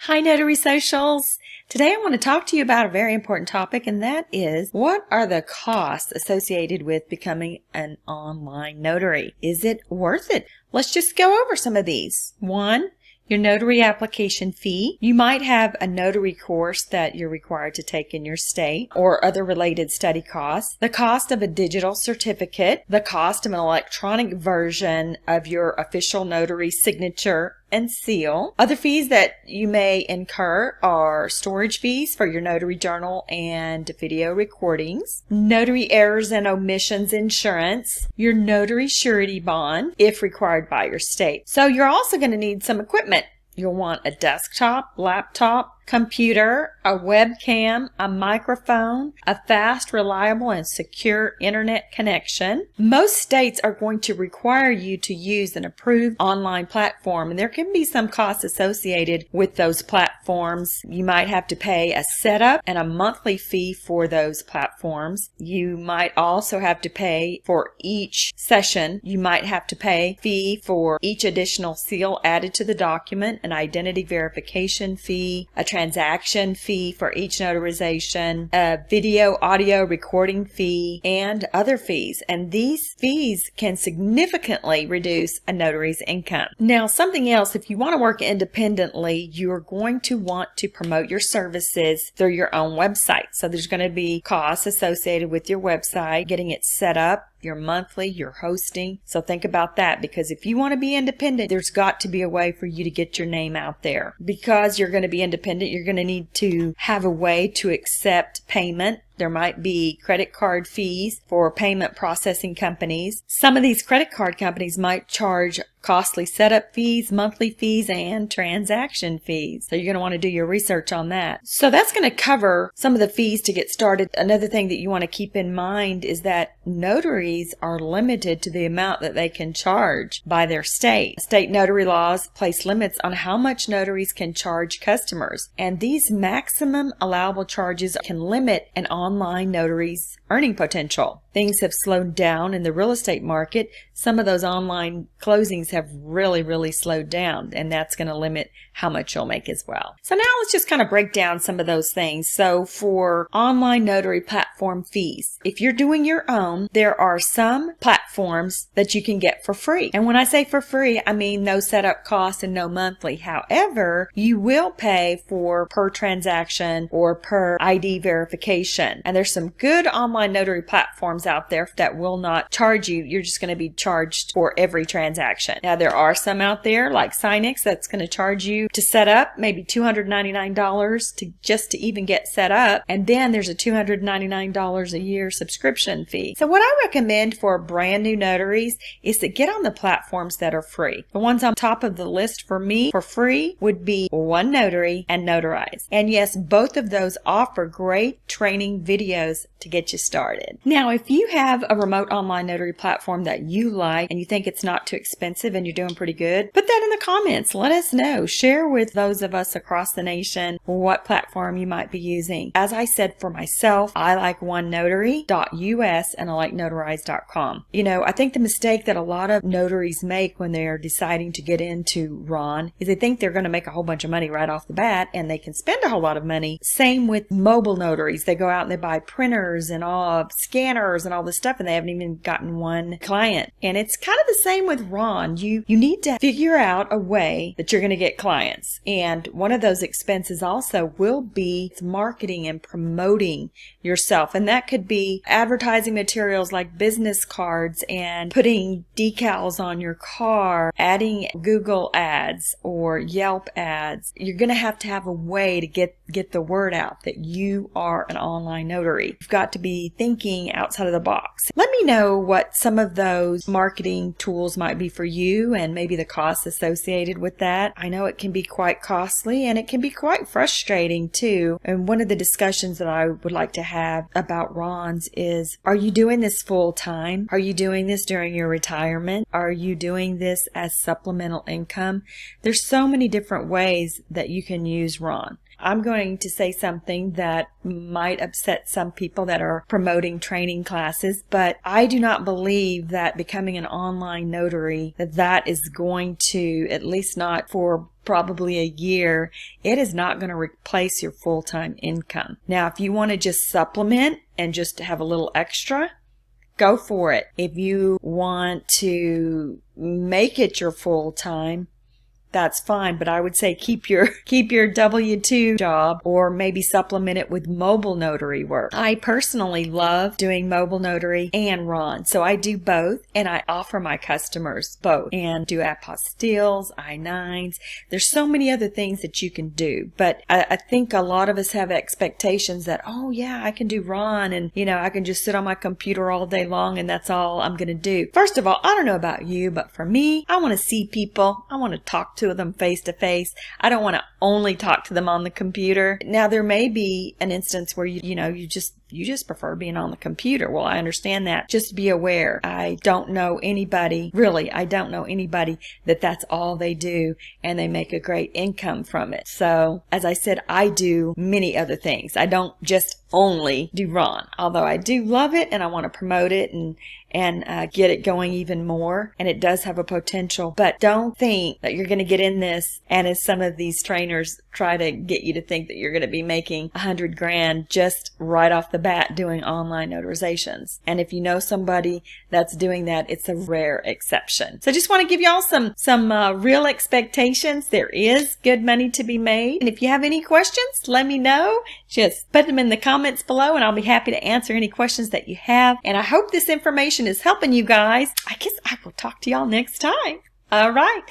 Hi, Notary Socials. Today I want to talk to you about a very important topic, and that is, what are the costs associated with becoming an online notary? Is it worth it? Let's just go over some of these. One, your notary application fee. You might have a notary course that you're required to take in your state or other related study costs. The cost of a digital certificate, the cost of an electronic version of your official notary signature and seal. Other fees that you may incur are storage fees for your notary journal and video recordings, notary errors and omissions insurance, your notary surety bond if required by your state. So you're also going to need some equipment. You'll want a desktop, laptop, computer, a webcam, a microphone, a fast, reliable, and secure internet connection. Most states are going to require you to use an approved online platform, and there can be some costs associated with those platforms. You might have to pay a setup and a monthly fee for those platforms. You might also have to pay for each session. You might have to pay a fee for each additional seal added to the document, an identity verification fee, a transaction fee for each notarization, a video audio recording fee, and other fees. And these fees can significantly reduce a notary's income. Now, something else, if you want to work independently, you're going to want to promote your services through your own website. So there's going to be costs associated with your website, getting it set up, your monthly, your hosting. So think about that, because if you want to be independent, there's got to be a way for you to get your name out there. Because you're going to be independent, you're going to need to have a way to accept payment. There might be credit card fees for payment processing companies. Some of these credit card companies might charge costly setup fees, monthly fees, and transaction fees. So you're going to want to do your research on that. So that's going to cover some of the fees to get started. Another thing that you want to keep in mind is that notaries are limited to the amount that they can charge by their state. State notary laws place limits on how much notaries can charge customers, and these maximum allowable charges can limit an online notary's earning potential. Things have slowed down in the real estate market. Some of those online closings have really slowed down, and that's going to limit how much you'll make as well. So now let's just kind of break down some of those things. So for online notary platform fees, if you're doing your own, there are some platforms that you can get for free. And when I say for free, I mean no setup costs and no monthly. However, you will pay for per transaction or per ID verification. And there's some good online notary platforms out there that will not charge you. You're just going to be charged for every transaction. Now, there are some out there like Sinex that's going to charge you to set up maybe $299 to even get set up. And then there's a $299 a year subscription fee. So what I recommend for brand new notaries is to get on the platforms that are free. The ones on top of the list for me for free would be One Notary and Notarize. And yes, both of those offer great training videos to get you started. Now, if you have a remote online notary platform that you like and you think it's not too expensive and you're doing pretty good, put that in the comments. Let us know. Share with those of us across the nation what platform you might be using. As I said, for myself, I like onenotary.us and I like notarize.com. You know, I think the mistake that a lot of notaries make when they're deciding to get into RON is they think they're going to make a whole bunch of money right off the bat, and they can spend a whole lot of money. Same with mobile notaries. They go out and they buy printers and all scanners and all this stuff, and they haven't even gotten one client. And it's kind of the same with RON. You need to figure out a way that you're going to get clients. And one of those expenses also will be marketing and promoting yourself. And that could be advertising materials like business cards and putting decals on your car, adding Google ads or Yelp ads. You're going to have a way to get the word out that you are an online notary. You've got to be thinking outside of the box. Let me know what some of those marketing tools might be for you and maybe the costs associated with that. I know it can be quite costly and it can be quite frustrating too. And one of the discussions that I would like to have about RONs is, are you doing this full time? Are you doing this during your retirement? Are you doing this as supplemental income? There's so many different ways that you can use RON. I'm going to say something that might upset some people that are promoting training classes, but I do not believe that becoming an online notary, that is going to, at least not for probably a year, it is not going to replace your full-time income. Now, if you want to just supplement and just have a little extra, go for it. If you want to make it your full-time, that's fine, but I would say keep your W-2 job, or maybe supplement it with mobile notary work. I personally love doing mobile notary and RON, so I do both, and I offer my customers both, and do apostilles, I-9s. There's so many other things that you can do, but I think a lot of us have expectations that, oh yeah, I can do RON, and I can just sit on my computer all day long and that's all I'm gonna do. First of all, I don't know about you, but for me, I want to see people. I want to talk to them face to face. I don't want to only talk to them on the computer. Now, there may be an instance where you just prefer being on the computer. Well, I understand that. Just be aware. I don't know anybody that's all they do and they make a great income from it. So, as I said, I do many other things. I don't just only do RON, although I do love it and I want to promote it and get it going even more. And it does have a potential, but don't think that you're going to get in this, and as some of these trainers try to get you to think that you're going to be making $100,000 just right off the bat doing online notarizations. And if you know somebody that's doing that, it's a rare exception. So I just want to give y'all some real expectations. There is good money to be made. And if you have any questions, let me know. Just put them in the comments below and I'll be happy to answer any questions that you have. And I hope this information is helping you guys. I guess I will talk to y'all next time. All right.